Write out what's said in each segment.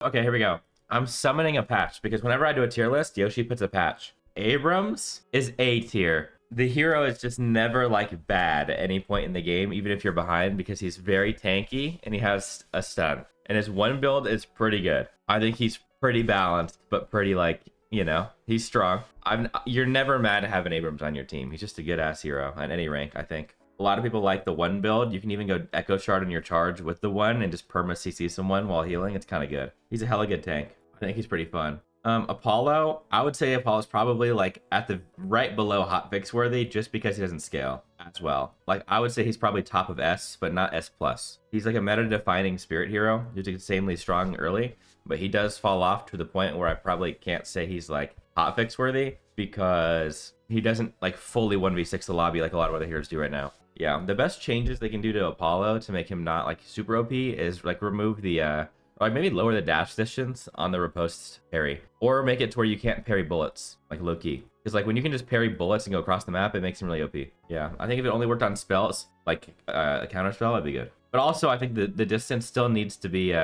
Okay, here we go. I'm summoning a patch because whenever I do a tier list, Yoshi puts a patch. Abrams is A tier. The hero is just never like bad at any point in the game, even if you're behind, because he's very tanky and he has a stun. And his one build is pretty good. I think he's pretty balanced, but pretty like, you know, he's strong. You're never mad to have an Abrams on your team. He's just a good ass hero at any rank, I think. A lot of people like the one build. You can even go Echo Shard on your charge with the one and just perma CC someone while healing. It's kind of good. He's a hella good tank. I think he's pretty fun. Apollo, I would say Apollo's probably like at the right below hotfix worthy just because he doesn't scale as well. Like I would say he's probably top of S, but not S+. He's like a meta defining spirit hero. He's insanely strong early, but he does fall off to the point where I probably can't say he's like hotfix worthy because he doesn't like fully 1v6 the lobby like a lot of other heroes do right now. Yeah, the best changes they can do to Apollo to make him not like super OP is like remove the like maybe lower the dash distance on the riposte parry, or make it to where you can't parry bullets, like low key. Because like when you can just parry bullets and go across the map, it makes him really OP. Yeah, I think if it only worked on spells, like a counter spell, that'd be good. But also I think the distance still needs to be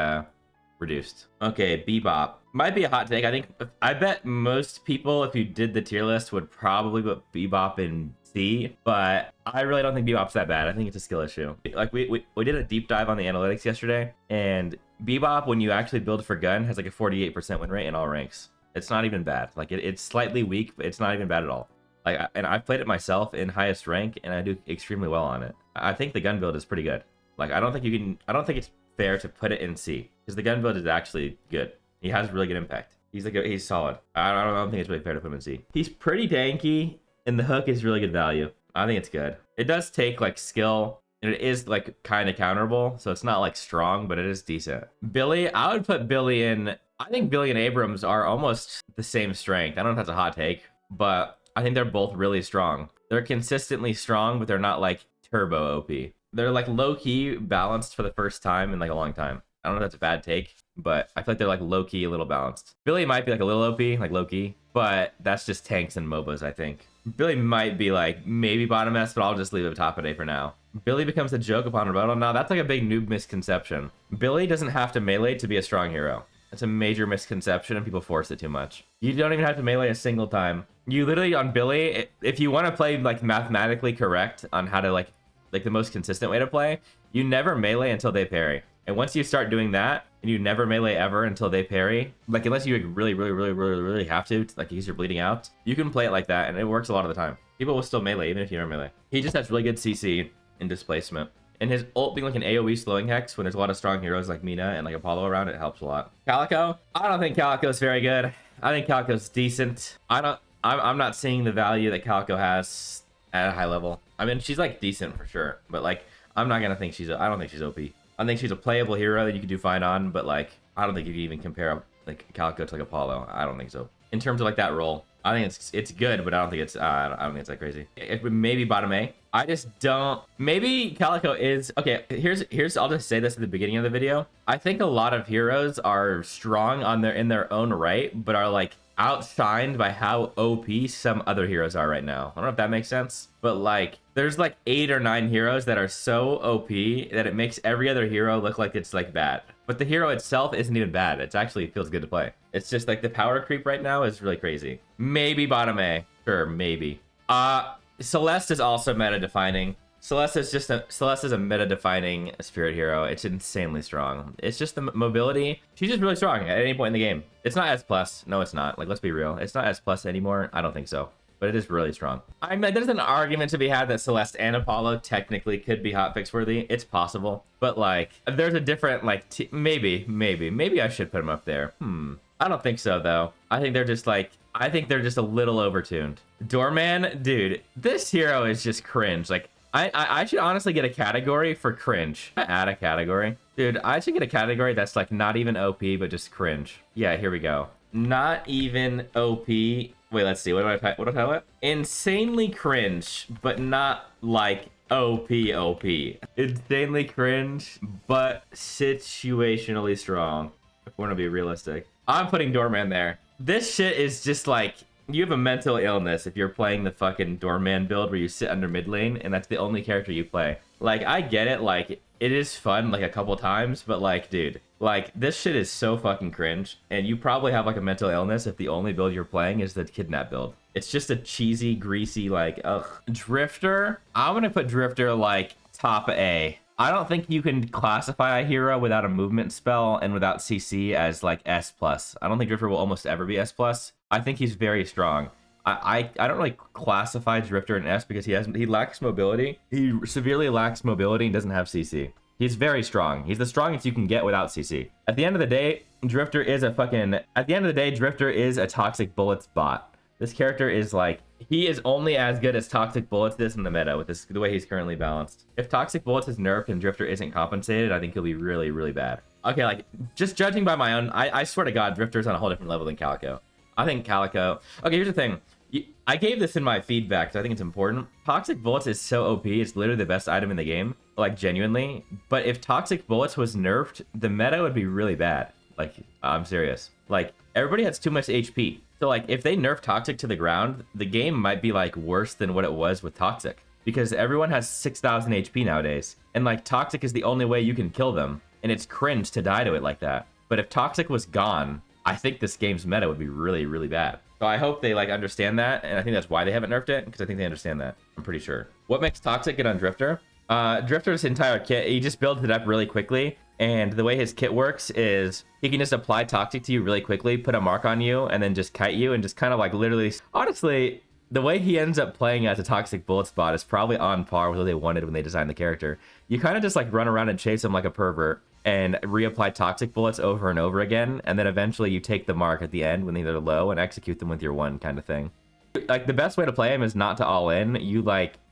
reduced. Okay, Bebop. Might be a hot take. I bet most people, if you did the tier list, would probably put Bebop in C, but I really don't think Bebop's that bad. I think it's a skill issue. Like we did a deep dive on the analytics yesterday, and Bebop, when you actually build for gun, has like a 48% win rate in all ranks. It's not even bad. Like it's slightly weak, but it's not even bad at all. Like, and I've played it myself in highest rank, and I do extremely well on it. I think the gun build is pretty good. Like I don't think it's fair to put it in C because the gun build is actually good. He has really good impact. He's solid. I don't think it's really fair to put him in C. He's pretty tanky, and the hook is really good value. I think it's good. It does take like skill, and it is like kind of counterable, so it's not like strong, but it is decent. Billy, I would put Billy in. I think Billy and Abrams are almost the same strength. I don't know if that's a hot take, but I think they're both really strong. They're consistently strong, but they're not like turbo OP. They're like low-key balanced for the first time in like a long time. I don't know if that's a bad take, but I feel like they're like low-key a little balanced. Billy might be like a little OP, like low-key, but that's just tanks and MOBAs, I think. Billy might be like maybe bottom S, but I'll just leave it top of A for now. Billy becomes a joke upon rebuttal. Now that's like a big noob misconception. Billy doesn't have to melee to be a strong hero. That's a major misconception, and people force it too much. You don't even have to melee a single time. You literally on Billy, if you want to play like mathematically correct on how to like the most consistent way to play, you never melee until they parry. And once you start doing that, and you never melee ever until they parry, like unless you really have to, like because you're bleeding out, you can play it like that, and it works a lot of the time. People will still melee even if you never melee. He just has really good CC and displacement. And his ult being like an AoE slowing hex when there's a lot of strong heroes like Mina and like Apollo around, it helps a lot. Calico, I don't think Calico's very good. I think Calico's decent. I'm not seeing the value that Calico has at a high level. I mean, she's like decent for sure, but like I'm not gonna think I don't think she's OP. I think she's a playable hero that you could do fine on, but like I don't think you can even compare like Calico to like Apollo. I don't think so. In terms of like that role, I think it's good, but I don't think it's I don't think it's that crazy. It would maybe bottom A. I just don't. Maybe Calico is okay. Here's I'll just say this at the beginning of the video. I think a lot of heroes are strong in their own right, but are like outshined by how OP some other heroes are right now. I don't know if that makes sense, but like there's like 8 or 9 heroes that are so OP that it makes every other hero look like it's like bad. But the hero itself isn't even bad. It actually feels good to play. It's just like the power creep right now is really crazy. Maybe bottom A. Sure, maybe. Celeste is also meta defining. Celeste is a meta defining spirit hero. It's insanely strong. It's just the mobility. She's just really strong at any point in the game. It's not S+. No, it's not. Like, let's be real. It's not S+ anymore. I don't think so. But it is really strong. I mean, there's an argument to be had that Celeste and Apollo technically could be hotfix worthy. It's possible. But like, there's a different like, maybe I should put them up there. I don't think so though. I think they're just a little overtuned. Doorman, dude, this hero is just cringe. Like, I should honestly get a category for cringe. Add a category. Dude, I should get a category that's like not even OP, but just cringe. Yeah, here we go. Not even OP. Wait, let's see. What do I title it? Insanely cringe, but not like OP. Insanely cringe, but situationally strong. If we want to be realistic. I'm putting Doorman there. This shit is just like you have a mental illness if you're playing the fucking Doorman build where you sit under mid lane and that's the only character you play. Like, I get it, like, it is fun, like, a couple times, but, like, dude, like, this shit is so fucking cringe, and you probably have, like, a mental illness if the only build you're playing is the kidnap build. It's just a cheesy, greasy, like, ugh. Drifter, I'm gonna put Drifter, like, top A. I don't think you can classify a hero without a movement spell and without CC as, like, S+. I don't think Drifter will almost ever be S+. I think he's very strong. I don't really classify Drifter in S because he lacks mobility. He severely lacks mobility and doesn't have CC. He's very strong. He's the strongest you can get without CC. At the end of the day, Drifter is a toxic bullets bot. This character is like, he is only as good as toxic bullets is in the meta with the way he's currently balanced. If toxic bullets is nerfed and Drifter isn't compensated, I think he'll be really, really bad. Okay, like, just judging by my own, I swear to God, Drifter's on a whole different level than Calico. I think Calico, okay, here's the thing. I gave this in my feedback, so I think it's important. Toxic Bullets is so OP, it's literally the best item in the game, like, genuinely. But if Toxic Bullets was nerfed, the meta would be really bad. Like, I'm serious. Like, everybody has too much HP. So, like, if they nerf Toxic to the ground, the game might be, like, worse than what it was with Toxic. Because everyone has 6,000 HP nowadays. And, like, Toxic is the only way you can kill them. And it's cringe to die to it like that. But if Toxic was gone, I think this game's meta would be really, really bad. So I hope they, like, understand that, and I think that's why they haven't nerfed it, because I think they understand that. I'm pretty sure. What makes Toxic good on Drifter? Drifter's entire kit, he just builds it up really quickly, and the way his kit works is he can just apply Toxic to you really quickly, put a mark on you, and then just kite you, and just kind of, like, literally... Honestly, the way he ends up playing as a Toxic Bullet spot is probably on par with what they wanted when they designed the character. You kind of just, like, run around and chase him like a pervert, and reapply Toxic Bullets over and over again, and then eventually you take the mark at the end when they're low and execute them with your one kind of thing. Like, the best way to play him is not to all in. You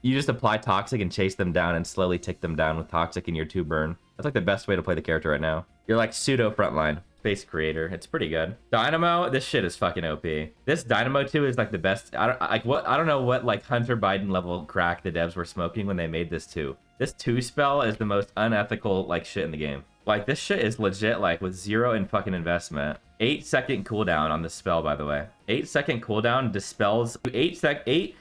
just apply Toxic and chase them down and slowly tick them down with Toxic in your 2 burn. That's like the best way to play the character right now. You're like pseudo frontline. Space Creator. It's pretty good. Dynamo, this shit is fucking OP. This Dynamo 2 is like the best. I don't know what like Hunter Biden level crack the devs were smoking when they made this 2. This 2 spell is the most unethical like shit in the game. Like, this shit is legit, like, with 0 in fucking investment. 8-second cooldown on this spell, by the way. 8-second cooldown dispels... 8-second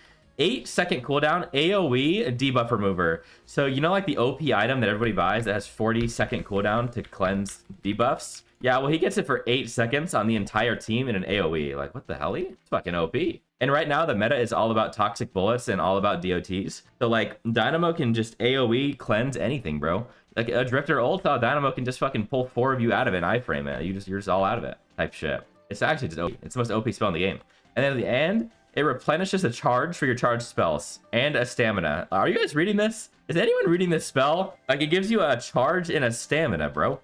cooldown AoE debuff remover. So, you know, like, the OP item that everybody buys that has 40-second cooldown to cleanse debuffs? Yeah, well, he gets it for 8 seconds on the entire team in an AoE. Like, what the hell? It's fucking OP. And right now, the meta is all about Toxic Bullets and all about DOTs. So, like, Dynamo can just AoE cleanse anything, bro. Like, a Drifter ult, Dynamo can just fucking pull 4 of you out of it and iframe it. You're just all out of it type shit. It's actually just OP. It's the most OP spell in the game. And then at the end, it replenishes a charge for your charged spells and a stamina. Are you guys reading this? Is anyone reading this spell? Like, it gives you a charge and a stamina, bro.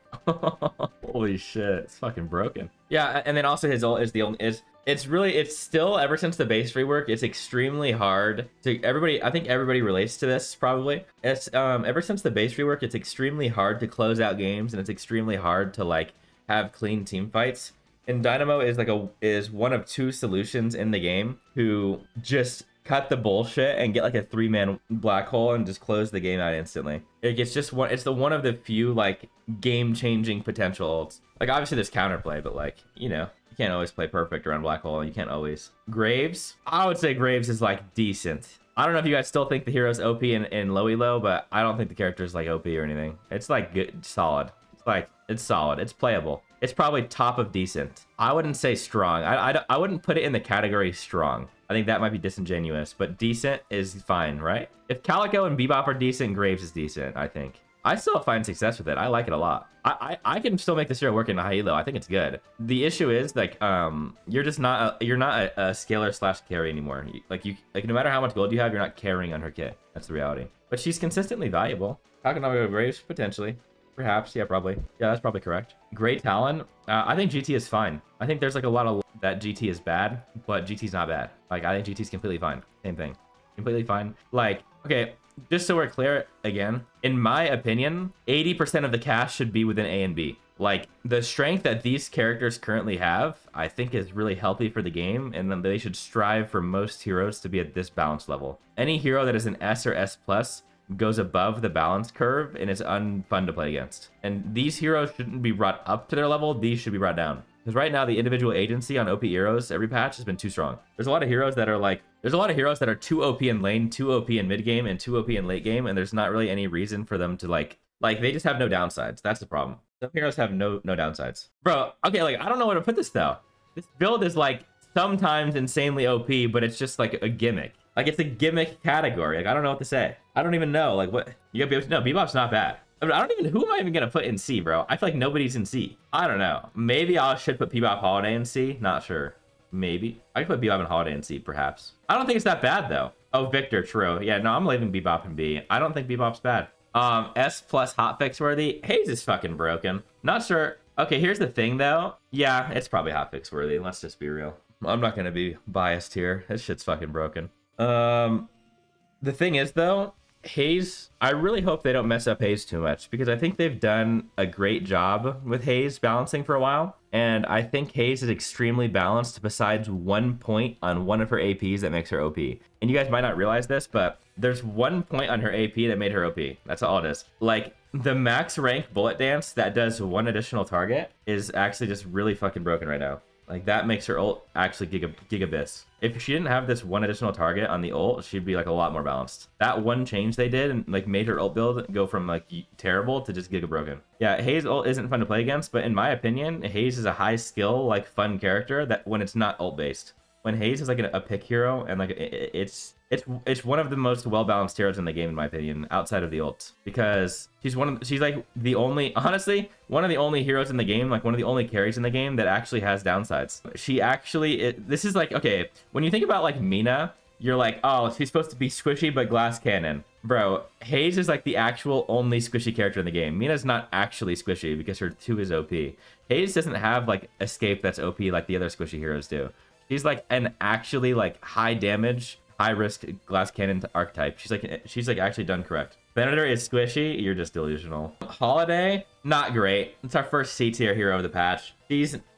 Holy shit, it's fucking broken. Yeah, and then also his ult is the only... It's still, ever since the base rework, it's extremely hard to... I think everybody relates to this, probably. It's, ever since the base rework, it's extremely hard to close out games, and it's extremely hard to, like, have clean team fights. And Dynamo is one of 2 solutions in the game who just cut the bullshit and get like a 3-man black hole and just close the game out instantly. It's just one. It's one of the few like game-changing potential ults. Like, obviously there's counterplay, but like, you know, you can't always play perfect around black hole. You can't always. Graves, I would say Graves is like decent. I don't know if you guys still think the hero's OP in low elo, but I don't think the character's like OP or anything. It's like good, solid. It's solid. It's playable. It's probably top of decent. I wouldn't say strong. I wouldn't put it in the category strong. I think that might be disingenuous, but decent is fine, right? If Calico and Bebop are decent, Graves is decent, I think. I still find success with it. I like it a lot. I can still make this hero work in a high elo. I think it's good. The issue is like you're not a scaler / carry anymore. Like no matter how much gold you have, you're not carrying on her kit. That's the reality. But she's consistently valuable. How can I go Graves? Potentially. Perhaps, yeah, probably. Yeah, that's probably correct. Great Talon. I think GT is fine. I think there's like a lot of that GT is bad, but GT's not bad. Like, I think GT's completely fine. Same thing. Completely fine. Like, okay, just so we're clear again, in my opinion, 80% of the cast should be within A and B. Like, the strength that these characters currently have, I think is really healthy for the game, and then they should strive for most heroes to be at this balance level. Any hero that is an S or S plus goes above the balance curve and is unfun to play against. And these heroes shouldn't be brought up to their level. These should be brought down. Because right now, the individual agency on OP heroes every patch has been too strong. There's a lot of heroes that are like, there's a lot of heroes that are too OP in lane, too OP in mid game, and too OP in late game, and there's not really any reason for them to like they just have no downsides. That's the problem. Some heroes have no downsides. Bro, okay, like I don't know where to put this though. This build is like sometimes insanely OP, but it's just like a gimmick. Like it's a gimmick category. Like I don't know what to say. I don't even know. Like what you got? No, Bebop's not bad. I don't even. Who am I even gonna put in C, bro? I feel like nobody's in C. I don't know. Maybe I should put Bebop Holiday in C. Not sure. Maybe I could put Bebop and Holiday in C, perhaps. I don't think it's that bad though. Oh, Victor, true. Yeah, no, I'm leaving Bebop in B. I don't think Bebop's bad. S plus hotfix worthy. Haze is fucking broken. Not sure. Okay, here's the thing though. Yeah, it's probably hotfix worthy. Let's just be real. I'm not gonna be biased here. This shit's fucking broken. The thing is though, Haze, I really hope they don't mess up Haze too much because I think they've done a great job with Haze balancing for a while. And I think Haze is extremely balanced besides 1 point on one of her APs that makes her OP. And you guys might not realize this, but there's 1 point on her AP that made her OP. That's all it is. Like the max rank bullet dance that does 1 additional target is actually just really fucking broken right now. Like that makes her ult actually gigabytes. If she didn't have this 1 additional target on the ult, she'd be like a lot more balanced. That one change they did and like made her ult build go from like terrible to just giga broken. Yeah, Haze ult isn't fun to play against, but in my opinion, Haze is a high skill, like fun character that when it's not ult based. When Haze is like a pick hero and like it's one of the most well-balanced heroes in the game in my opinion, outside of the ult, because she's like the only, honestly, one of the only heroes in the game, like one of the only carries in the game that actually has downsides. She actually, this is like, okay, when you think about like Mina, you're like, oh, she's supposed to be squishy but glass cannon. Bro, Haze is like the actual only squishy character in the game. Mina's not actually squishy because her 2 is OP. Haze doesn't have like escape that's OP like the other squishy heroes do. She's like an actually like high damage, high risk glass cannon archetype. She's like actually done correct. Venator is squishy. You're just delusional. Holiday, not great. It's our first C tier hero of the patch.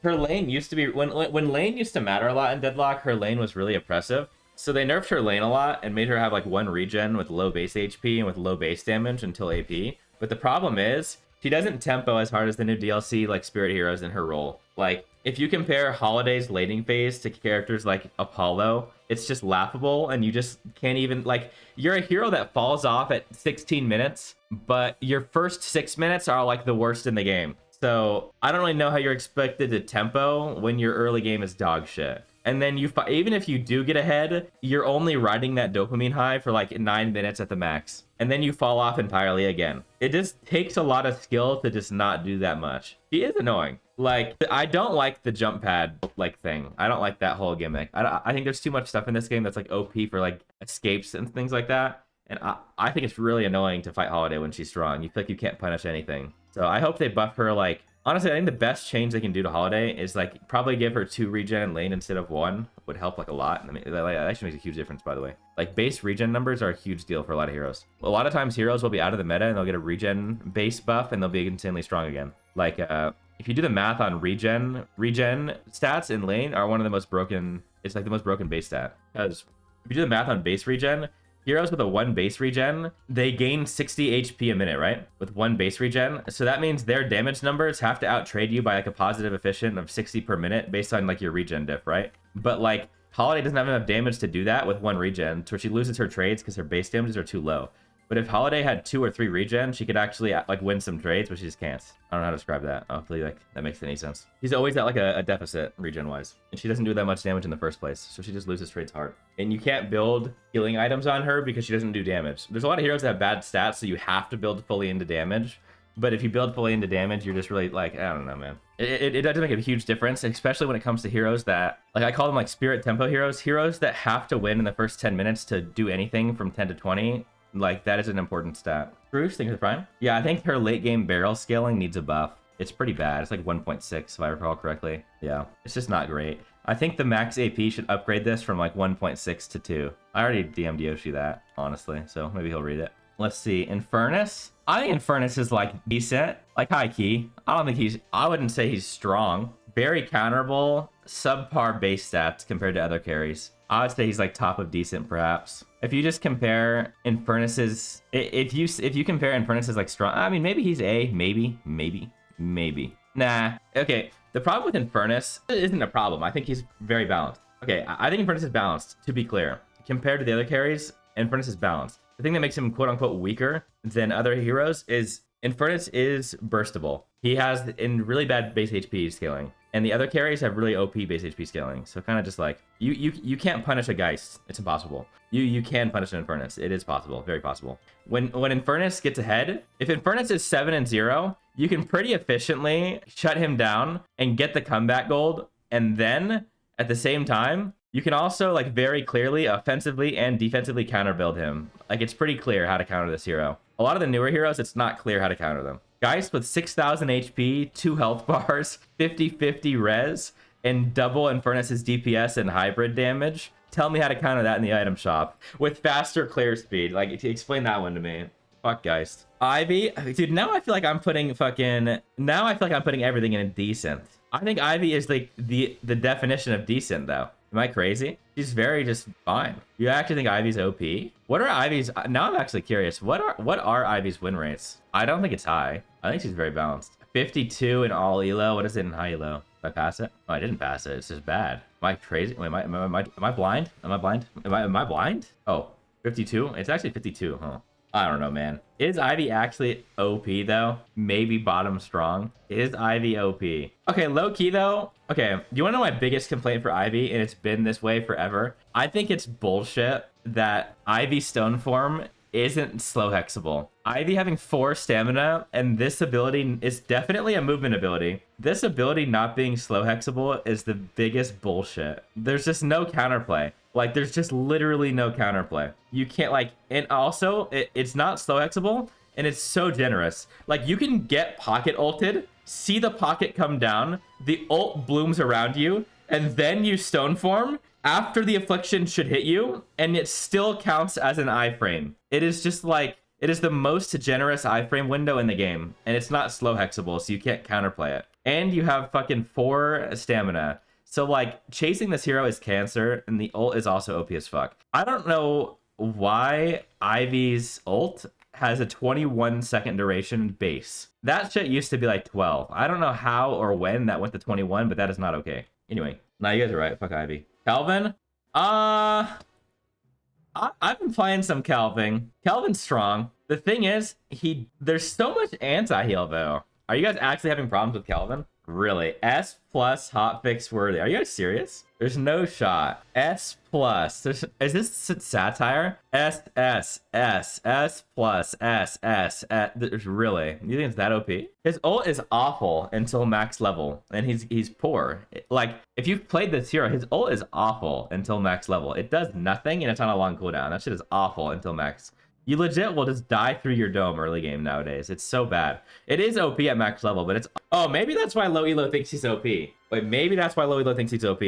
Her lane used to be when lane used to matter a lot in Deadlock. Her lane was really oppressive. So they nerfed her lane a lot and made her have like 1 regen with low base HP and with low base damage until AP. But the problem is she doesn't tempo as hard as the new DLC like Spirit heroes in her role. Like if you compare Holiday's laning phase to characters like Apollo, it's just laughable and you just can't even, like, you're a hero that falls off at 16 minutes, but your first 6 minutes are like the worst in the game. So I don't really know how you're expected to tempo when your early game is dog shit. And then even if you do get ahead, you're only riding that dopamine high for like 9 minutes at the max. And then you fall off entirely again. It just takes a lot of skill to just not do that much. She is annoying. Like, I don't like the jump pad like thing. I don't like that whole gimmick. I think there's too much stuff in this game that's like OP for like escapes and things like that. And I think it's really annoying to fight Holiday when she's strong. You feel like you can't punish anything. So I hope they buff her. Like, honestly, I think the best change they can do to Holiday is like probably give her 2 regen in lane instead of 1 would help like a lot. I mean, that actually makes a huge difference, by the way. Like base regen numbers are a huge deal for a lot of heroes. A lot of times heroes will be out of the meta and they'll get a regen base buff and they'll be insanely strong again. Like if you do the math on regen stats in lane are one of the most broken. It's like the most broken base stat, because if you do the math on base regen, heroes with a 1 base regen, they gain 60 HP a minute, right? With 1 base regen. So that means their damage numbers have to outtrade you by like a positive efficient of 60 per minute based on like your regen diff, right? But like Holiday doesn't have enough damage to do that with 1 regen, so she loses her trades because her base damages are too low. But if Holiday had 2 or 3 regen, she could actually like win some trades, but she just can't. I don't know how to describe that. Hopefully like that makes any sense. She's always at like a deficit regen wise, and she doesn't do that much damage in the first place, so she just loses trades hard. And you can't build healing items on her because she doesn't do damage. There's a lot of heroes that have bad stats, so you have to build fully into damage. But if you build fully into damage, you're just really like, I don't know, man. It does make a huge difference, especially when it comes to heroes that, like I call them like spirit tempo heroes that have to win in the first 10 minutes to do anything from 10 to 20. Like, that is an important stat. Bruce, thank you for the prime. Yeah, I think her late game barrel scaling needs a buff. It's pretty bad. It's like 1.6 if I recall correctly. Yeah, it's just not great. I think the max AP should upgrade this from like 1.6 to 2. I already DM'd Yoshi that, honestly, so maybe he'll read it. Let's see, Infernus? I think Infernus is like decent, like high key. I wouldn't say he's strong. Very counterable, subpar base stats compared to other carries. I would say he's like top of decent, perhaps. If you just compare Infernus's, if you compare Infernus's like strong, I mean, maybe he's A, maybe. Nah. Okay, The problem with Infernus isn't a problem. I think he's very balanced. Okay, I think Infernus is balanced, to be clear. Compared to the other carries, Infernus is balanced. The thing that makes him quote-unquote weaker than other heroes is Infernus is burstable. He has in really bad base HP scaling, and the other carries have really OP base HP scaling. So kind of just like you can't punish a Geist. It's impossible. You can punish an Infernus. It is possible, very possible. When Infernus gets ahead, if Infernus is 7-0, you can pretty efficiently shut him down and get the comeback gold, and then at the same time, you can also like very clearly offensively and defensively counter build him. Like it's pretty clear how to counter this hero. A lot of the newer heroes, it's not clear how to counter them. Geist with 6,000 HP, 2 health bars, 50-50 res, and double Infernus's DPS and hybrid damage. Tell me how to counter that in the item shop with faster clear speed. Like, explain that one to me. Fuck Geist. Ivy, dude. Now I feel like I'm putting everything in a decent. I think Ivy is like the definition of decent, though. Am I crazy? She's very just fine. You actually think Ivy's OP? What are Ivy's? Now I'm actually curious. What are Ivy's win rates? I don't think it's high. I think she's very balanced. 52 in all elo. What is it in high elo? Did I pass it? Oh, I didn't pass it. It's just bad. Am I crazy? Wait, am I blind? Am I blind? Am I blind? Oh, 52. It's actually 52, huh? I don't know, man. Is Ivy actually OP, though? Maybe bottom strong. Is Ivy OP? Okay, low-key, though. Okay, do you want to know my biggest complaint for Ivy? And it's been this way forever. I think it's bullshit that Ivy Stone Form isn't slow hexable. Ivy having 4 stamina and this ability is definitely a movement ability. This ability not being slow hexable is the biggest bullshit. There's just no counterplay. Like, there's just literally no counterplay. You can't, like, and also, it's not slow hexable, and it's so generous. Like, you can get pocket ulted, see the pocket come down, the ult blooms around you, and then you stone form after the affliction should hit you, and it still counts as an iframe. It is just, like, it is the most generous iframe window in the game, and it's not slow hexable, so you can't counterplay it. And you have fucking 4 stamina. So, like, chasing this hero is cancer, and the ult is also OP as fuck. I don't know why Ivy's ult has a 21-second duration base. That shit used to be like 12. I don't know how or when that went to 21, but that is not okay. Anyway, now you guys are right. Fuck Ivy. Kelvin? I've been playing some Kelvin. Kelvin's strong. The thing is, there's so much anti-heal, though. Are you guys actually having problems with Kelvin? Really? S+ hotfix worthy. Are you guys serious? There's no shot. S+. Is this satire? S+, S+, There's really? You think it's that OP? His ult is awful until max level, and he's poor. Like, if you've played this hero, his ult is awful until max level. It does nothing, and it's on a long cooldown. That shit is awful until max. You legit will just die through your dome early game nowadays. It's so bad. It is OP at max level, but it's... Oh, maybe that's why low elo thinks he's OP. Wait, maybe that's why low elo thinks he's OP.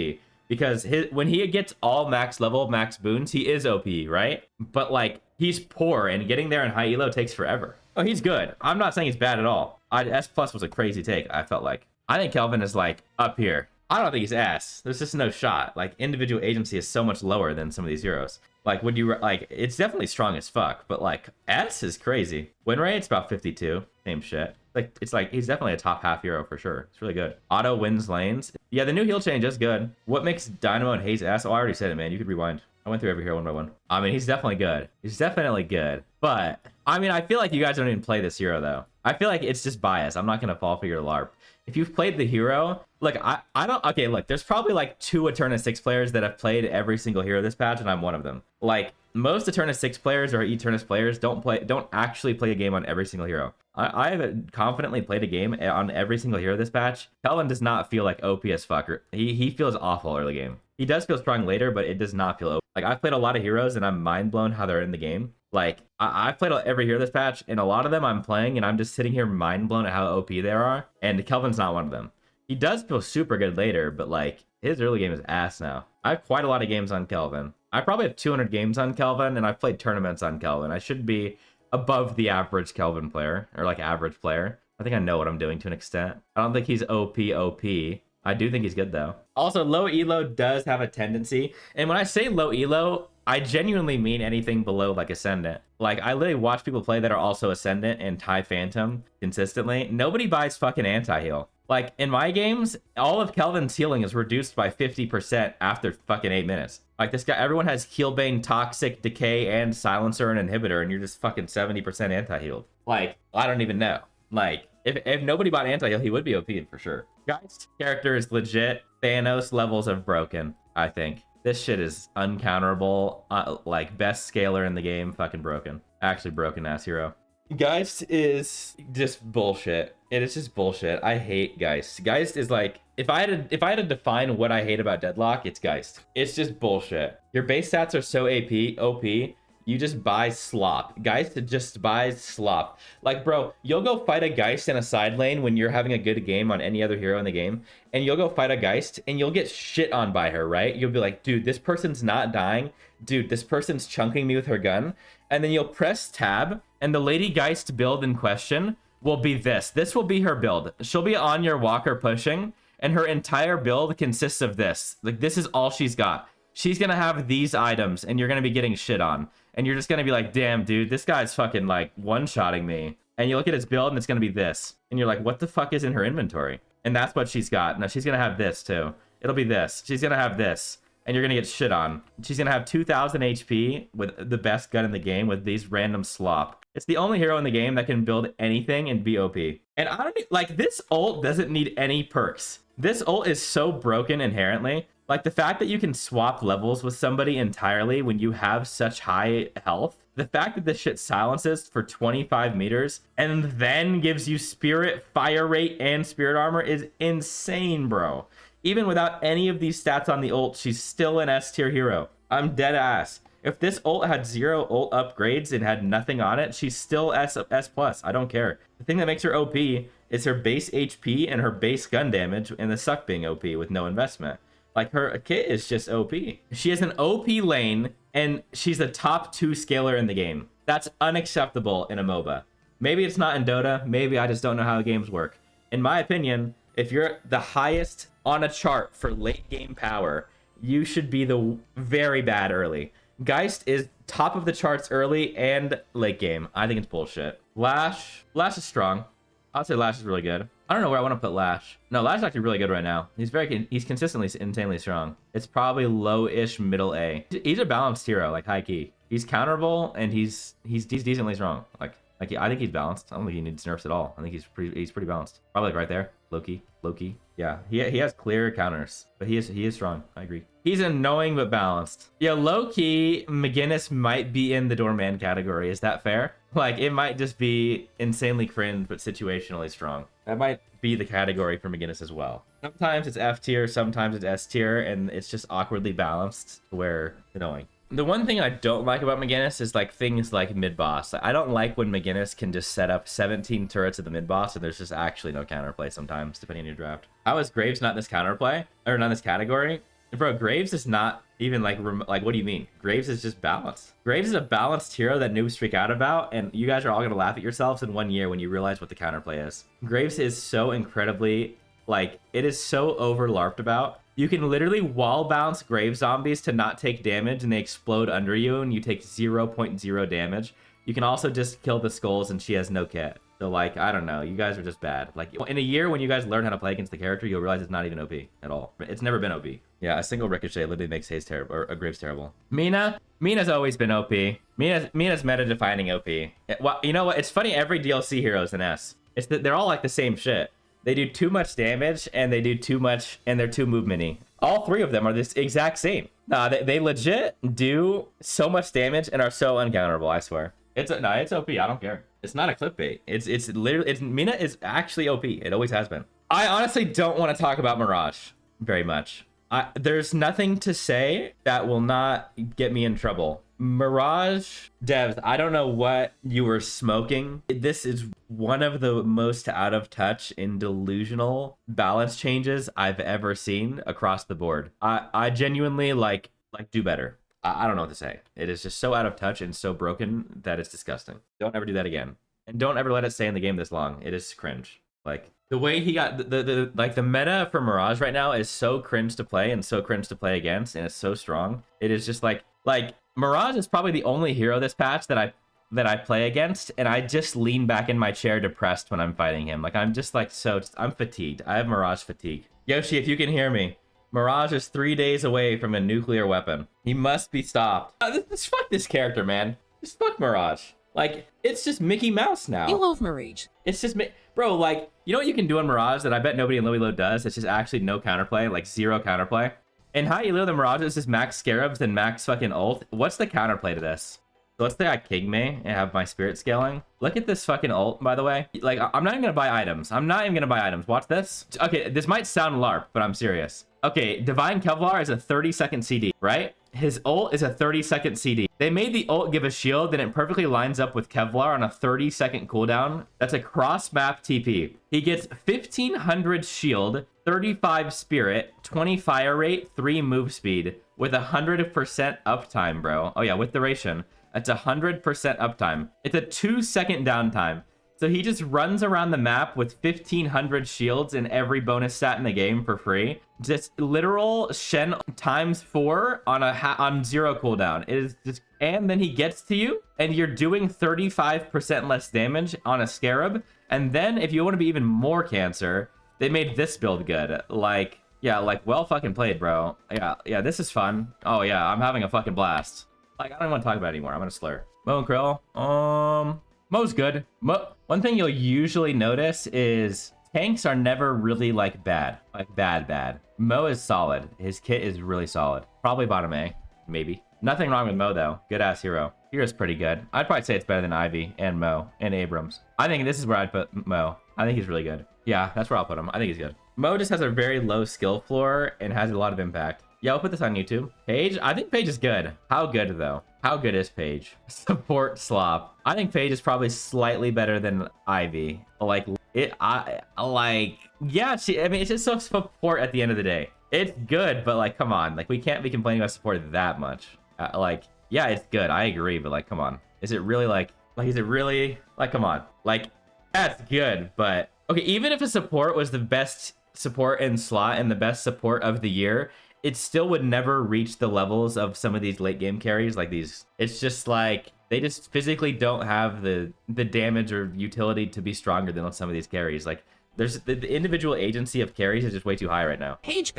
Because when he gets all max level, max boons, he is OP, right? But, like, he's poor, and getting there in high elo takes forever. Oh, he's good. I'm not saying he's bad at all. S+ was a crazy take, I felt like. I think Kelvin is, like, up here. I don't think he's S. There's just no shot. Like, individual agency is so much lower than some of these heroes. Like, would you, like, it's definitely strong as fuck, but, like, S is crazy. Win rate's about 52. Same shit. Like, it's like, he's definitely a top half hero for sure. It's really good. Auto wins lanes. Yeah, the new heal change is good. What makes Dynamo and Haze S? Oh, I already said it, man. You could rewind. I went through every hero one by one. I mean, he's definitely good. He's definitely good. But, I mean, I feel like you guys don't even play this hero, though. I feel like it's just bias. I'm not going to fall for your LARP. If you've played the hero, look, I don't... Okay, look, there's probably like 2 Eternus 6 players that have played every single hero this patch, and I'm one of them. Like, most Eternus 6 players or Eternus players don't actually play a game on every single hero. I have confidently played a game on every single hero this patch. Kelvin does not feel like OP as fuck. He feels awful early game. He does feel strong later, but it does not feel OP. Like, I've played a lot of heroes, and I'm mind blown how they're in the game. Like, I've played every hero this patch, and a lot of them I'm playing, and I'm just sitting here mind blown at how OP they are, and Kelvin's not one of them. He does feel super good later, but, like, his early game is ass now. I have quite a lot of games on Kelvin. I probably have 200 games on Kelvin, and I've played tournaments on Kelvin. I should be above the average Kelvin player, or, like, average player. I think I know what I'm doing to an extent. I don't think he's OP. I do think he's good, though. Also, low elo does have a tendency, and when I say low elo, I genuinely mean anything below, like, Ascendant. Like, I literally watch people play that are also Ascendant and tie Phantom consistently. Nobody buys fucking anti-heal. Like, in my games, all of Kelvin's healing is reduced by 50% after fucking 8 minutes. Like, this guy, everyone has Healbane, Toxic, Decay, and Silencer and Inhibitor, and you're just fucking 70% anti-healed. Like, I don't even know. Like, if nobody bought anti-heal, he would be OP for sure. Geist character is legit. Thanos levels of broken, I think. This shit is uncounterable. Like, best scaler in the game, fucking broken. Actually broken ass hero. Geist is just bullshit. It is just bullshit. I hate Geist. Geist is like, if I had to define what I hate about Deadlock, it's Geist. It's just bullshit. Your base stats are so OP. You just buy slop. Geist just buys slop. Like, bro, you'll go fight a Geist in a side lane when you're having a good game on any other hero in the game, and you'll go fight a Geist, and you'll get shit on by her, right? You'll be like, dude, this person's not dying. Dude, this person's chunking me with her gun. And then you'll press tab, and the Lady Geist build in question will be this. This will be her build. She'll be on your walker pushing, and her entire build consists of this. Like, this is all she's got. She's gonna have these items, and you're gonna be getting shit on. And you're just gonna be like, damn, dude, this guy's fucking, like, one-shotting me. And you look at his build, and it's gonna be this. And you're like, what the fuck is in her inventory? And that's what she's got. Now, she's gonna have this, too. It'll be this. She's gonna have this. And you're gonna get shit on. She's gonna have 2,000 HP with the best gun in the game with these random slop. It's the only hero in the game that can build anything and be OP. And I don't, like, this ult doesn't need any perks. This ult is so broken inherently. Like, the fact that you can swap levels with somebody entirely when you have such high health, the fact that this shit silences for 25 meters and then gives you spirit, fire rate, and spirit armor is insane, bro. Even without any of these stats on the ult, she's still an S tier hero. I'm dead ass. If this ult had 0 ult upgrades and had nothing on it, she's still S+. I don't care. The thing that makes her OP is her base HP and her base gun damage, and the suck being OP with no investment. Like, her kit is just OP. She has an OP lane, and she's the top 2 scaler in the game. That's unacceptable in a MOBA. Maybe it's not in Dota. Maybe I just don't know how games work. In my opinion, if you're the highest on a chart for late game power, you should be the very bad early. Geist is top of the charts early and late game. I think it's bullshit. Lash is strong. I'd say Lash is really good. I don't know where I want to put Lash. No, Lash is actually really good right now. He's consistently insanely strong. It's probably low-ish middle A. He's a balanced hero, like high key. He's counterable and he's decently strong. Like I think he's balanced. I don't think he needs nerfs at all. I think he's pretty balanced. Probably like right there. Loki. Yeah, he has clear counters, but he is strong. I agree. He's annoying but balanced. Yeah, low key, McGinnis might be in the Doorman category. Is that fair? Like, it might just be insanely cringe but situationally strong. That might be the category for McGinnis as well. Sometimes it's F tier, sometimes it's S tier, and it's just awkwardly balanced where annoying. The one thing I don't like about McGinnis is like things like mid-boss. I don't like when McGinnis can just set up 17 turrets at the mid-boss and there's just actually no counterplay sometimes, depending on your draft. How is Graves not in this counterplay? Or not in this category? Bro, Graves is not even like, what do you mean? Graves is just balanced. Graves is a balanced hero that noobs freak out about, and you guys are all gonna laugh at yourselves in 1 year when you realize what the counterplay is. Graves is so incredibly, like, it is so over-larped about. You can literally wall bounce Grave zombies to not take damage, and they explode under you, and you take 0.0 damage. You can also just kill the skulls, and she has no kit. So, like, I don't know. You guys are just bad. Like, in a year when you guys learn how to play against the character, you'll realize it's not even OP at all. It's never been OP. Yeah, a single ricochet literally makes Haze terrible, or Graves terrible. Mina's always been OP. Mina's meta-defining OP. Well, you know what? It's funny, every DLC hero is an S. It's that they're all like the same shit. They do too much damage, and they do too much, and they're too movement-y. All 3 of them are this exact same. They legit do so much damage and are so uncounterable, I swear. It's OP. I don't care. It's not a clickbait. It's literally, Mina is actually OP. It always has been. I honestly don't want to talk about Mirage very much. There's nothing to say that will not get me in trouble. Mirage devs, I don't know what you were smoking. This is one of the most out of touch and delusional balance changes I've ever seen across the board. I genuinely like do better. I don't know what to say. It is just so out of touch and so broken that it's disgusting. Don't ever do that again. And don't ever let it stay in the game this long. It is cringe. Like, the way he got the meta for Mirage right now is so cringe to play and so cringe to play against, and it's so strong. It is just like Mirage is probably the only hero this patch that that I play against, and I just lean back in my chair depressed when I'm fighting him. Like, I'm just like I'm fatigued. I have Mirage fatigue. Yoshi, if you can hear me, Mirage is 3 days away from a nuclear weapon. He must be stopped. Just fuck this character, man. Just fuck Mirage. Like, it's just Mickey Mouse now. You love Mirage. It's just bro, like, you know what you can do on Mirage that I bet nobody in Low Elo does? It's just actually no counterplay, like 0 counterplay. And how you Elo the Mirage is just max Scarabs and max fucking ult. What's the counterplay to this? So let's say I King me and have my spirit scaling. Look at this fucking ult, by the way. Like, I'm not even gonna buy items. I'm not even gonna buy items. Watch this. Okay, this might sound LARP, but I'm serious. Okay, Divine Kevlar is a 30-second CD, right? His ult is a 30-second CD. They made the ult give a shield, and it perfectly lines up with Kevlar on a 30-second cooldown. That's a cross-map TP. He gets 1500 shield, 35 spirit, 20 fire rate, 3 move speed, with 100% uptime, bro. Oh yeah, with duration. That's 100% uptime. It's a 2-second downtime. So he just runs around the map with 1500 shields and every bonus stat in the game for free. Just literal Shen times 4 on 0 cooldown. It is just, and then he gets to you and you're doing 35% less damage on a Scarab. And then if you want to be even more cancer, they made this build good. Like, yeah, like, well fucking played, bro. Yeah, this is fun. Oh yeah, I'm having a fucking blast. Like, I don't want to talk about it anymore. I'm gonna slur. Mo and Krill. Mo's good. One thing you'll usually notice is tanks are never really like bad. Like bad. Mo is solid. His kit is really solid. Probably bottom A, maybe. Nothing wrong with Mo though. Good ass hero. Hero's pretty good. I'd probably say it's better than Ivy and Mo and Abraams. I think this is where I'd put Mo. I think he's really good. Yeah, that's where I'll put him. I think he's good. Mo just has a very low skill floor and has a lot of impact. Yeah, I'll put this on YouTube. Paige, I think Paige is good. How good though? How good is Paige? Support slop. I think Paige is probably slightly better than Ivy. Like yeah, I mean, it's just so support at the end of the day. It's good, but like, come on, like we can't be complaining about support that much. Like, yeah, it's good. I agree, but like, come on. Is it really is it really like, come on, like that's good, but okay, even if a support was the best support in slot and the best support of the year, it still would never reach the levels of some of these late game carries like these. It's just like they just physically don't have the damage or utility to be stronger than some of these carries. Like there's the individual agency of carries is just way too high right now. Paige.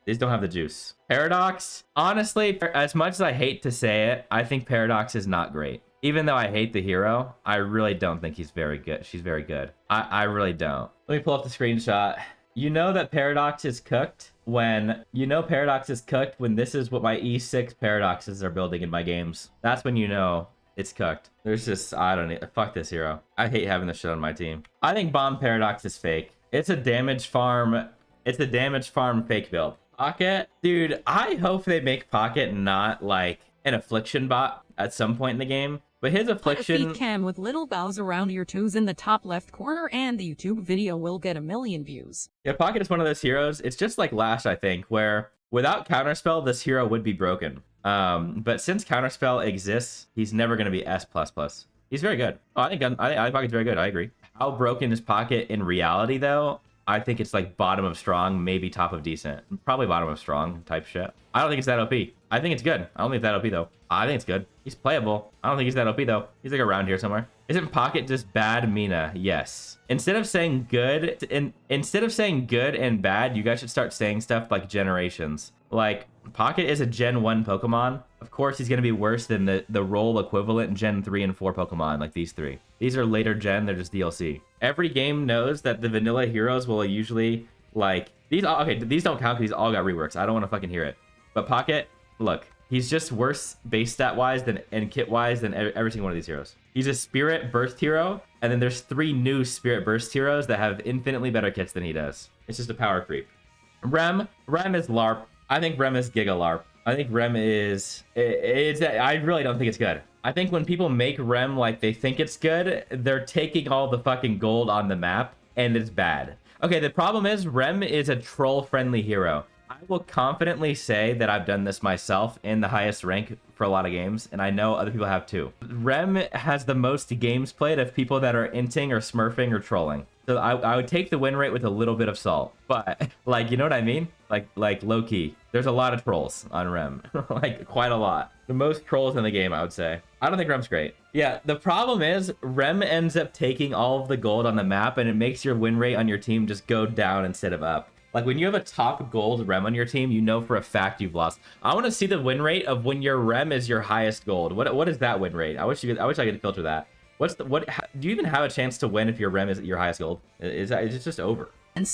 These don't have the juice. Paradox, honestly, as much as I hate to say it, I think Paradox is not great. Even though I hate the hero, I really don't think he's very good. She's very good. I really don't. Let me pull up the screenshot. You know that Paradox is cooked when this is what my E6 Paradoxes are building in my games. That's when you know it's cooked. There's just, I don't need, fuck this hero. I hate having this shit on my team. I think Bomb Paradox is fake. It's a damage farm fake build. Pocket, dude, I hope they make Pocket not like an affliction bot at some point in the game. But his affliction... Put a feed cam with little bows around your toes in the top left corner and the YouTube video will get 1 million views. Yeah, Pocket is one of those heroes. It's just like Lash, I think, where without Counterspell, this hero would be broken. But since Counterspell exists, he's never going to be S++. He's very good. Oh, I think Pocket's very good. I agree. How broken is Pocket in reality, though? I think it's like bottom of strong, maybe top of decent. Probably bottom of strong type shit. I don't think it's that OP. I think it's good. I don't think it's that OP though. I think it's good. He's playable. I don't think he's that OP though. He's like around here somewhere. Isn't Pocket just bad Mina? Yes. Instead of saying good and bad, you guys should start saying stuff like generations. Like Pocket is a Gen 1 Pokemon. Of course, he's going to be worse than the role equivalent Gen 3 and 4 Pokemon, like these three. These are later gen, they're just DLC. Every game knows that the vanilla heroes will usually, like, these don't count because these all got reworks. I don't want to fucking hear it. But Pocket, look, he's just worse base stat-wise and kit-wise than every single one of these heroes. He's a Spirit Burst hero, and then there's 3 new Spirit Burst heroes that have infinitely better kits than he does. It's just a power creep. Rem is LARP. I think Rem is Giga LARP. I think Rem is... I really don't think it's good. I think when people make Rem like they think it's good, they're taking all the fucking gold on the map, and it's bad. Okay, the problem is Rem is a troll-friendly hero. I will confidently say that I've done this myself in the highest rank for a lot of games, and I know other people have too. Rem has the most games played of people that are inting or smurfing or trolling. So I would take the win rate with a little bit of salt. But, like, you know what I mean? Like low key. There's a lot of trolls on Rem. Like quite a lot. The most trolls in the game, I would say. I don't think Rem's great. Yeah, the problem is Rem ends up taking all of the gold on the map, and it makes your win rate on your team just go down instead of up. Like when you have a top gold Rem on your team, you know for a fact you've lost. I want to see the win rate of when your Rem is your highest gold. What is that win rate? I wish I could filter that. Do you even have a chance to win if your Rem is your highest gold? Is it just over?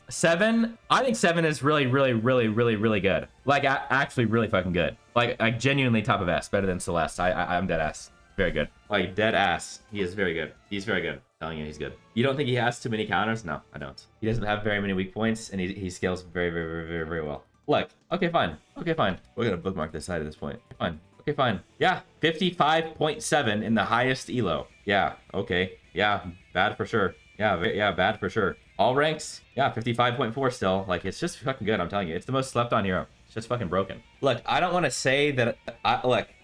7, I think 7 is really good. Like actually really fucking good. Like genuinely top of S, better than Celeste. I'm dead ass. Very good. Like dead ass. He is very good. He's very good. I'm telling you, he's good. You don't think he has too many counters? No, I don't. He doesn't have very many weak points, and he scales very well. Look, okay, fine. Okay, fine. We're gonna bookmark this side at this point. Fine. Okay, fine. Yeah, 55.7 in the highest elo. Yeah, okay. Yeah, bad for sure. Yeah, bad for sure. All ranks, yeah, 55.4 still. Like, it's just fucking good, I'm telling you. It's the most slept on hero. It's just fucking broken. Look, I don't want to say that...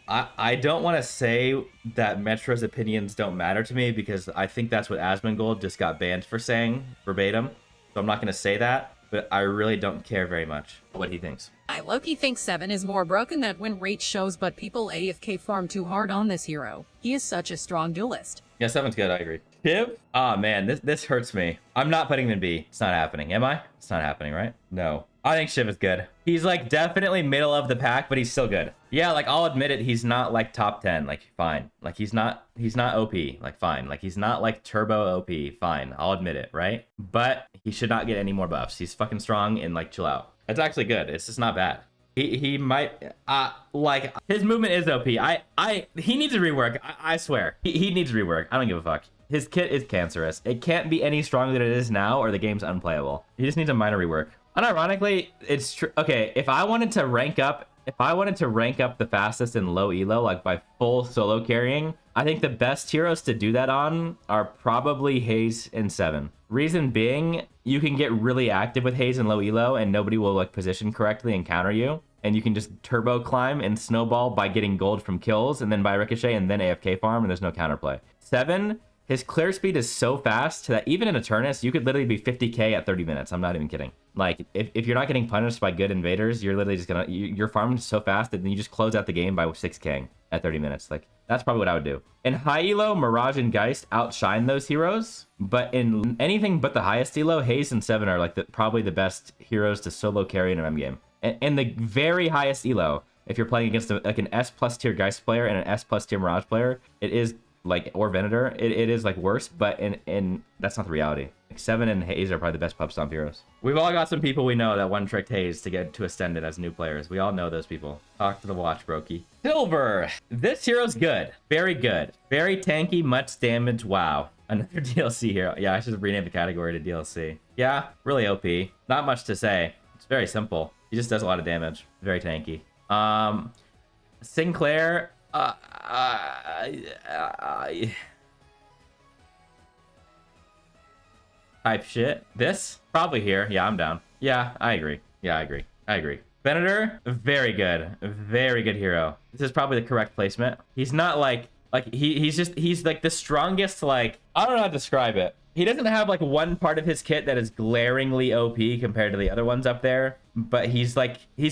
I don't want to say that Metro's opinions don't matter to me, because I think that's what Asmongold just got banned for saying, verbatim. So I'm not going to say that, but I really don't care very much what he thinks. I low-key think 7 is more broken than win rate shows, but people AFK farm too hard on this hero. He is such a strong duelist. Yeah, 7's good, I agree. Shiv? Oh man, this hurts me. I'm not putting him in B. It's not happening. Am I? It's not happening, right? No. I think Shiv is good. He's like definitely middle of the pack, but he's still good. Yeah, like I'll admit it, he's not like top 10, like fine. Like he's not OP, like fine. Like he's not like turbo OP, fine. I'll admit it, right? But he should not get any more buffs. He's fucking strong and like chill out. It's actually good. It's just not bad. He might like his movement is OP. He needs to rework. I swear. He needs to rework. I don't give a fuck. His kit is cancerous. It can't be any stronger than it is now, or the game's unplayable. He just needs a minor rework. Unironically, it's true. Okay, if I wanted to rank up the fastest in low elo, like by full solo carrying, I think the best heroes to do that on are probably Haze and 7. Reason being, you can get really active with Haze and low elo, and nobody will like position correctly and counter you. And you can just turbo climb and snowball by getting gold from kills, and then by ricochet, and then AFK farm, and there's no counterplay. 7, his clear speed is so fast that even in Infernus, you could literally be 50k at 30 minutes. I'm not even kidding. Like, if you're not getting punished by good invaders, you're literally just gonna... You're farming so fast that then you just close out the game by 6k at 30 minutes. Like, that's probably what I would do. In high elo, Mirage and Geist outshine those heroes. But in anything but the highest elo, Haze and 7 are like probably the best heroes to solo carry in an M game. And in the very highest elo, if you're playing against like an S+ tier Geist player and an S+ tier Mirage player, it is... like, or Venator, it is like worse, but in that's not the reality. Like 7 and Haze are probably the best pub stomp heroes. We've all got some people we know that one-tricked Haze to get to Ascended as new players. We all know those people. Talk to the watch, brokey. Silver. This hero's good. Very good. Very tanky, much damage. Wow. Another DLC hero. Yeah, I should rename the category to DLC. Yeah, really OP. Not much to say. It's very simple. He just does a lot of damage. Very tanky. Sinclair. Type shit. This? Probably here. Yeah, I'm down. Yeah, I agree. Yeah, I agree. Venator, very good. Very good hero. This is probably the correct placement. He's not like he's like the strongest, like, I don't know how to describe it. He doesn't have like one part of his kit that is glaringly OP compared to the other ones up there, but he's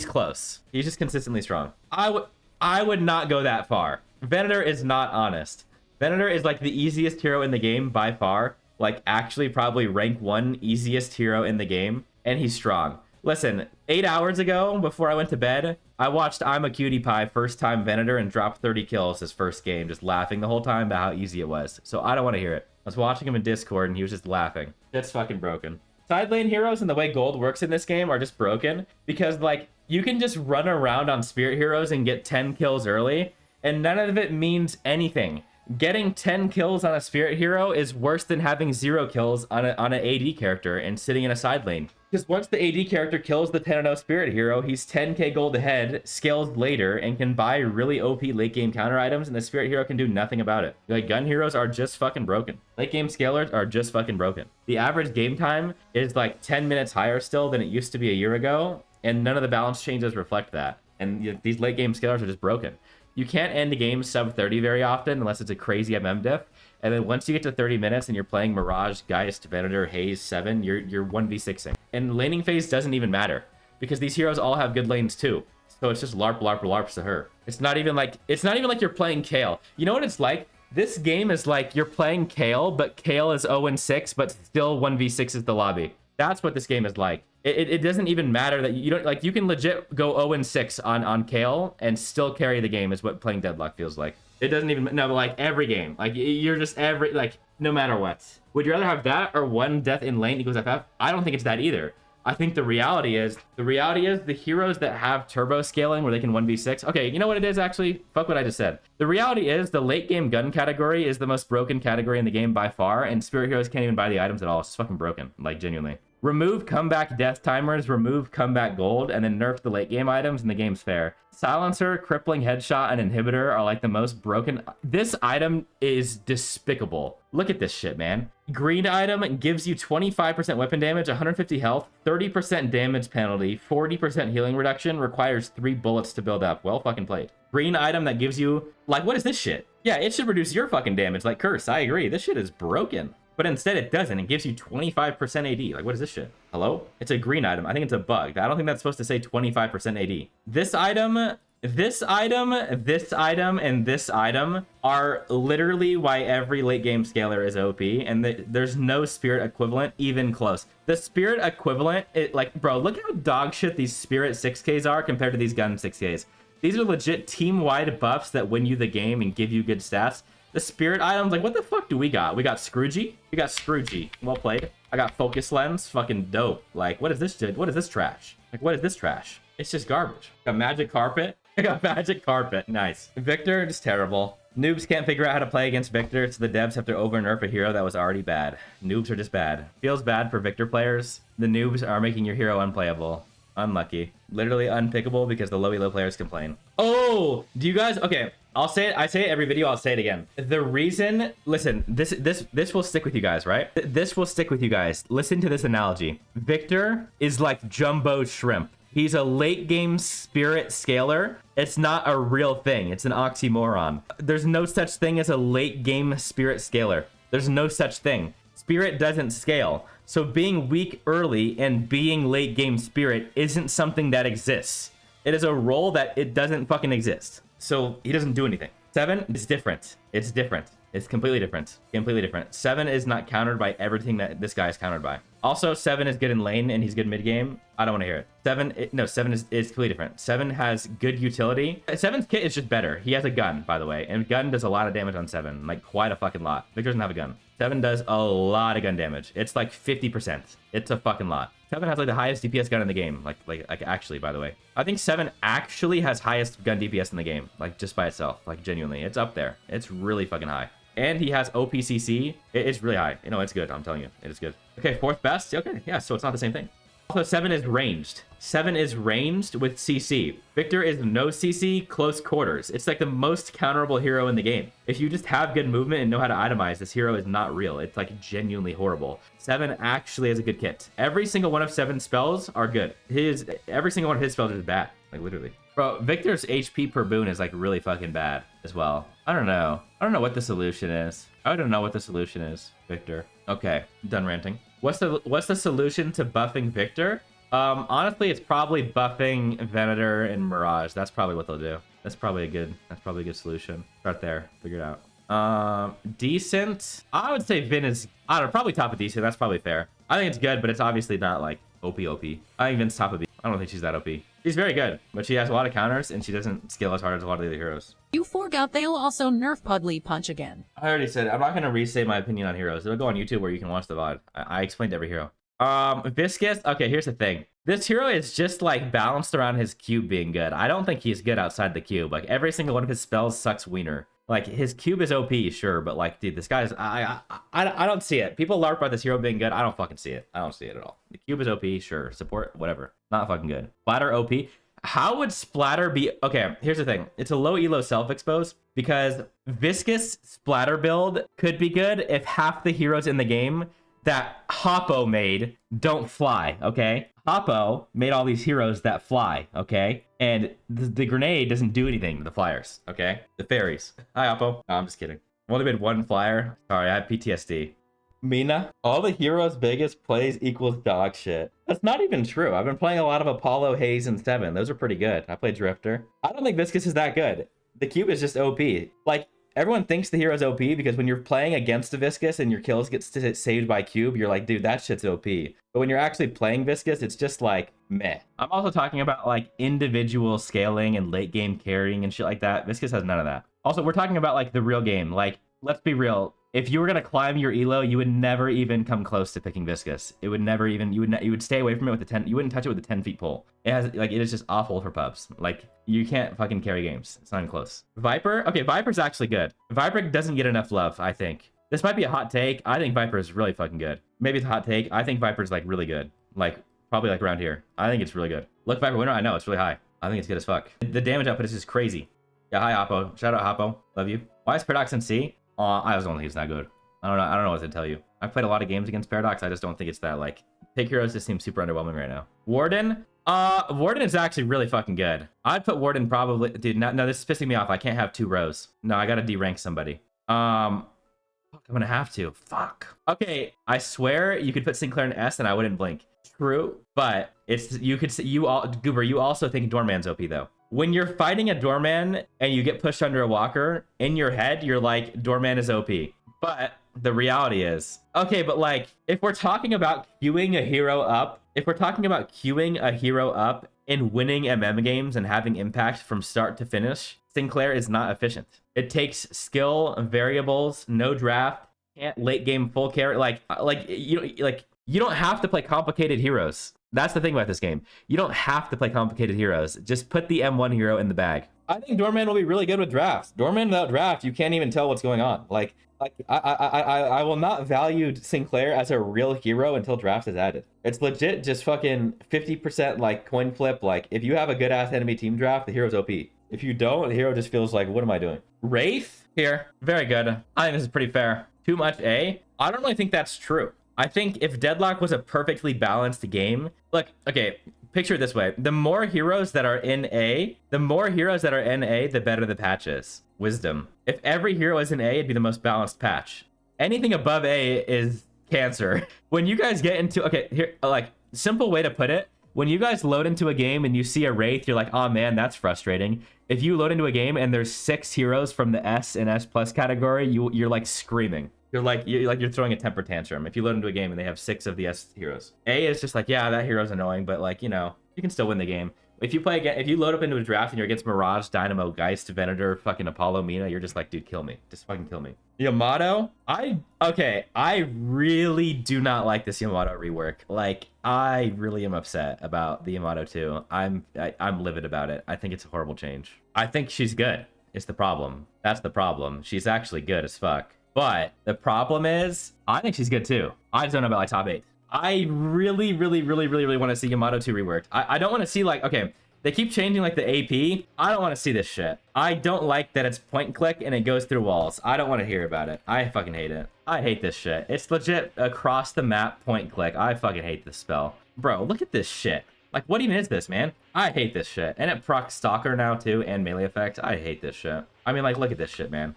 close. He's just consistently strong. I would not go that far. Venator is not honest. Venator is like the easiest hero in the game by far. Like actually probably rank 1 easiest hero in the game. And he's strong. Listen, 8 hours ago before I went to bed, I watched I'm a Cutie Pie first time Venator and dropped 30 kills his first game, just laughing the whole time about how easy it was. So I don't want to hear it. I was watching him in Discord and he was just laughing. That's fucking broken. Side lane heroes and the way gold works in this game are just broken because like you can just run around on spirit heroes and get 10 kills early and none of it means anything. Getting 10 kills on a spirit hero is worse than having 0 kills on an AD character and sitting in a side lane. Because once the AD character kills the 10-0 spirit hero, he's 10k gold ahead, scales later, and can buy really OP late game counter items, and the spirit hero can do nothing about it. Like, gun heroes are just fucking broken. Late game scalers are just fucking broken. The average game time is like 10 minutes higher still than it used to be a year ago, and none of the balance changes reflect that. And these late game scalers are just broken. You can't end a game sub 30 very often unless it's a crazy MM diff. And then once you get to 30 minutes and you're playing Mirage, Geist, Venator, Haze, 7, you're 1v6ing. And laning phase doesn't even matter because these heroes all have good lanes too. So it's just LARP, LARP, LARPs to her. It's not even like you're playing Kale. You know what it's like? This game is like you're playing Kale, but Kale is 0-6, but still 1v6 is the lobby. That's what this game is like. It doesn't even matter that you don't, like, you can legit go 0-6 on Kale and still carry the game, is what playing Deadlock feels like. It doesn't even, no, but like every game, like you're just like, no matter what. Would you rather have that or one death in lane equals FF? I don't think it's that either. I think the reality is the heroes that have turbo scaling where they can 1v6. Okay, you know what it is actually? Fuck what I just said. The reality is the late game gun category is the most broken category in the game by far, and spirit heroes can't even buy the items at all. It's just fucking broken, like genuinely. Remove comeback death timers, remove comeback gold, and then nerf the late game items, and the game's fair. Silencer, crippling headshot, and inhibitor are like the most broken. This item is despicable. Look at this shit, man. Green item gives you 25% weapon damage, 150 health, 30% damage penalty, 40% healing reduction, requires 3 bullets to build up. Well fucking played. Green item that gives you, like, what is this shit? Yeah, it should reduce your fucking damage, like Curse. I agree. This shit is broken. But instead it doesn't. It gives you 25% AD. Like, what is this shit? Hello? It's a green item. I think it's a bug. I don't think that's supposed to say 25% AD. This item, this item, this item, and this item are literally why every late game scaler is OP, and there's no spirit equivalent even close. The spirit equivalent, like, bro, look how dog shit these spirit 6Ks are compared to these gun 6Ks. These are legit team-wide buffs that win you the game and give you good stats. The spirit items, like, what the fuck do we got? We got Scroogey? We got Scroogey. Well played. I got Focus Lens. Fucking dope. Like, what is this shit? What is this trash? Like, what is this trash? It's just garbage. Got Magic Carpet. I got Magic Carpet. Nice. Victor, just terrible. Noobs can't figure out how to play against Victor, so the devs have to over-nerf a hero that was already bad. Noobs are just bad. Feels bad for Victor players. The noobs are making your hero unplayable. Unlucky. Literally unpickable because the low elo players complain. Oh, do you guys... Okay, I'll say it. I say it every video. I'll say it again. The reason... Listen, this will stick with you guys, right? This will stick with you guys. Listen to this analogy. Victor is like jumbo shrimp. He's a late game spirit scaler. It's not a real thing. It's an oxymoron. There's no such thing as a late game spirit scaler. There's no such thing. Spirit doesn't scale. So being weak early and being late game spirit isn't something that exists. It is a role that it doesn't fucking exist. So he doesn't do anything. 7 is different. It's different. It's completely different. Completely different. 7 is not countered by everything that this guy is countered by. Also, 7 is good in lane and he's good mid game. I don't want to hear it. 7 is completely different. 7 has good utility. 7's kit is just better. He has a gun, by the way, and gun does a lot of damage on 7, like quite a fucking lot. Victor doesn't have a gun. 7 does a lot of gun damage. It's like 50%. It's a fucking lot. 7 has like the highest DPS gun in the game. Like actually, by the way. I think 7 actually has highest gun DPS in the game. Like just by itself. Like genuinely. It's up there. It's really fucking high. And he has OPCC. It's really high. You know, it's good. I'm telling you. It is good. Okay, 4th best. Okay, yeah, so it's not the same thing. Also, 7 is ranged. 7 is ranged with CC. Victor is no CC, close quarters. It's like the most counterable hero in the game. If you just have good movement and know how to itemize, this hero is not real. It's like genuinely horrible. 7 actually has a good kit. Every single one of 7's spells are good. Every single one of his spells is bad. Like literally. Bro, Victor's HP per boon is like really fucking bad as well. I don't know. I don't know what the solution is. I don't know what the solution is, Victor. Okay, done ranting. What's the solution to buffing Victor? Honestly, it's probably buffing Venator and Mirage. That's probably what they'll do. That's probably a good solution. Start there. Figure it out. Decent. I would say Vin is, I don't know, probably top of decent. That's probably fair. I think it's good, but it's obviously not like OP. I think Vin's top of B. I don't think she's that OP. She's very good, but she has a lot of counters and she doesn't scale as hard as a lot of the other heroes. You forgot they'll also nerf Pudley Punch again. I already said it. I'm not going to re-say my opinion on heroes. It'll go on YouTube where you can watch the VOD. I explained every hero. Viscous. Okay, here's the thing. This hero is just like balanced around his cube being good. I don't think he's good outside the cube. Like every single one of his spells sucks wiener. Like his cube is OP, sure, but like, dude, this guy's I don't see it. People LARP about this hero being good. I don't fucking see it. I don't see it at all. The cube is OP, sure. Support, whatever. Not fucking good. Splatter OP. How would Splatter be? Okay, here's the thing. It's a low elo self-expose because Viscous Splatter build could be good if half the heroes in the game that Hoppo made don't fly, okay? Hoppo made all these heroes that fly, okay? And the grenade doesn't do anything to the flyers, okay? The fairies. Hi, Hoppo. No, I'm just kidding. I've only made one flyer. Sorry, I have PTSD. Mina, all the heroes' biggest plays equals dog shit. That's not even true. I've been playing a lot of Apollo, Haze, and 7. Those are pretty good. I played Drifter. I don't think Viscous is that good. The cube is just OP. Like, everyone thinks the hero's OP because when you're playing against a Viscous and your kills get saved by cube, you're like, dude, that shit's OP. But when you're actually playing Viscous, it's just like, meh. I'm also talking about like individual scaling and late game carrying and shit like that. Viscous has none of that. Also, we're talking about like the real game. Like, let's be real. If you were gonna climb your elo, you would never even come close to picking Viscous. It would never even, you would stay away from it with the 10, you wouldn't touch it with the 10 feet pole. It has, like, it is just awful for pubs. Like, you can't fucking carry games. It's not even close. Vyper, okay, Vyper's actually good. Vyper doesn't get enough love, I think. This might be a hot take. I think Vyper is really fucking good. Maybe it's a hot take. I think Vyper's like really good. Like, probably like around here. I think it's really good. Look, Vyper winner, I know, it's really high. I think it's good as fuck. The damage output is just crazy. Yeah, hi, Oppo. Shout out, Oppo. Love you. Why is Paradox in C? I was only he's not good. I don't know what to tell you. I've played a lot of games against Paradox. I just don't think it's that, like, pick heroes just seems super underwhelming right now. Warden? Warden is actually really fucking good. I'd put Warden probably, dude, no, this is pissing me off. I can't have 2 rows. No, I gotta D-rank somebody. Fuck, I'm gonna have to. Fuck. Okay, I swear you could put Sinclair in S and I wouldn't blink. True, but it's, you could say, Goober, you also think Doorman's OP though. When you're fighting a Doorman and you get pushed under a walker, in your head, you're like, Doorman is OP. But the reality is, okay, but like, if we're talking about queuing a hero up, and winning MM games and having impact from start to finish, Sinclair is not efficient. It takes skill, variables, no draft, can't late game full carry. You don't have to play complicated heroes. That's the thing about this game. You don't have to play complicated heroes. Just put the M1 hero in the bag. I think Doorman will be really good with drafts. Doorman without draft, you can't even tell what's going on. I will not value Sinclair as a real hero until draft is added. It's legit just fucking 50% like coin flip. Like, if you have a good ass enemy team draft, the hero's OP. If you don't, the hero just feels like, what am I doing? Wraith here, very good. I think this is pretty fair. Too much A? I don't really think that's true. I think if Deadlock was a perfectly balanced game, look, okay, picture it this way. The more heroes that are in A, the better the patch is. Wisdom. If every hero is in A, it'd be the most balanced patch. Anything above A is cancer. When you guys get into, okay, here, like, simple way to put it, when you guys load into a game and you see a Wraith, you're like, oh man, that's frustrating. If you load into a game and there's 6 heroes from the S and S plus category, you're like screaming. You're throwing a temper tantrum if you load into a game and they have 6 of the S heroes. A is just like, yeah, that hero's annoying, but like, you know, you can still win the game. If you play again, if you load up into a draft and you're against Mirage, Dynamo, Geist, Venator, fucking Apollo, Mina, you're just like, dude, kill me. Just fucking kill me. Yamato? I really do not like this Yamato rework. Like, I really am upset about the Yamato too. I'm livid about it. I think it's a horrible change. I think she's good. It's the problem. That's the problem. She's actually good as fuck. But the problem is, I think she's good too. I just don't know about like top 8. I really want to see Yamato 2 reworked. I don't want to see like, okay, they keep changing like the AP. I don't want to see this shit. I don't like that it's point and click and it goes through walls. I don't want to hear about it. I fucking hate it. I hate this shit. It's legit across the map point and click. I fucking hate this spell. Bro, look at this shit. Like, what even is this, man? I hate this shit. And it procs Stalker now too and melee effect. I hate this shit. I mean, like, look at this shit, man.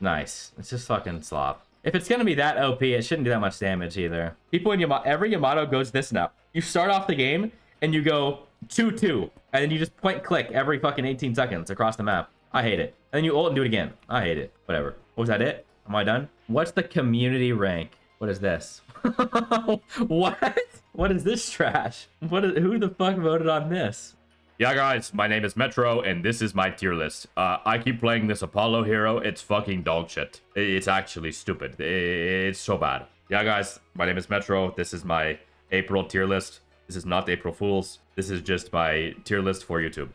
Nice. It's just fucking slop. If it's gonna be that OP, it shouldn't do that much damage either. People in Yamato, every Yamato goes this now. You start off the game and you go 2-2, and then you just point click every fucking 18 seconds across the map. I hate it. And then you ult and do it again. I hate it. Whatever. Was that it? Am I done? What's the community rank? What is this? What? What is this trash? Who the fuck voted on this? Yeah, guys, my name is Metro, and this is my tier list. I keep playing this Apollo hero. It's fucking dog shit. It's actually stupid. It's so bad. Yeah, guys, my name is Metro. This is my April tier list. This is not April Fool's. This is just my tier list for YouTube.